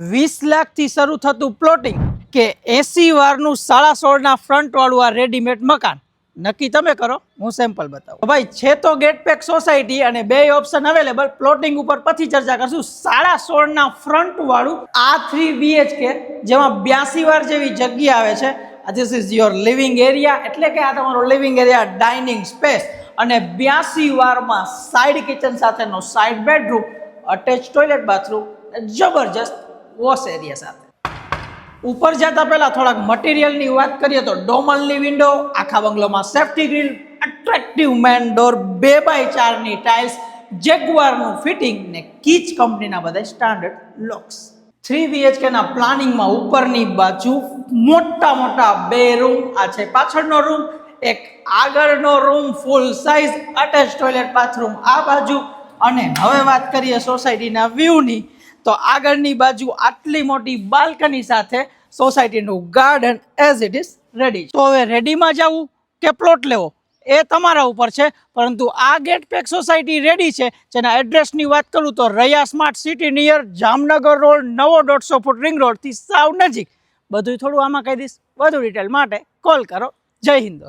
20 લાખથી શરૂ થતું પ્લોટિંગ કે 80 વારનું 16.5 ફ્રન્ટ વાળું આ રેડીમેડ મકાન નક્કી તમે કરો, હું સેમ્પલ બતાવું. ભાઈ છે તો ગેટપેક સોસાયટી અને બે ઓપ્શન અવેલેબલ. પ્લોટિંગ ઉપર પછી ચર્ચા કરશું. 16.5 ફ્રન્ટ વાળું આ 3 BHK જેમાં 82 વાર જેવી જગ્યા આવે છે. This is your living area, એટલે કે આ તમારો લિવિંગ એરિયા, ડાઇનિંગ સ્પેસ અને 82 વારમાં સાઇડ કિચન સાથેનો side bedroom, attach toilet bathroom, જબરજસ્ત વોશ એરિયા સાથે. ઉપર જતા પહેલા થોડાક મટીરિયલની વાત કરીએ તો ડોમલની વિન્ડો, આખા બંગલોમાં safety grill, attractive main door, 2x4 ની ટાઇલ્સ, જેગુઆરનું ફિટિંગ ને કીચ કંપનીના બધા સ્ટાન્ડર્ડ લોક્સ. 3 BHK ના પ્લાનિંગમાં ઉપરની બાજુ મોટા મોટા 2 રૂમ, આ છે પાછળનો રૂમ, એક આગળનો રૂમ ફૂલ સાઇઝ, અટેચ ટોયલેટ બાથરૂમ આ બાજુ. અને હવે વાત કરીએ સોસાયટીના વ્યૂની, તો આગળની બાજુ આટલી મોટી બાલ્કની સાથે સોસાયટીનું garden as it is ready. તો હવે રેડીમાં જવું કે પ્લોટ લેવો એ તમારા ઉપર છે, પરંતુ આ ગેટપેક સોસાયટી રેડી છે. જેના એડ્રેસની વાત કરું તો Raiya smart city near Jamnagar road, નવો 150 ફૂટ રિંગ રોડથી સાવ નજીક. બધું થોડું આમાં કહી દઈશ. વધુ ડિટેલ માટે કોલ કરો. જય હિન્દ દોસ્તો.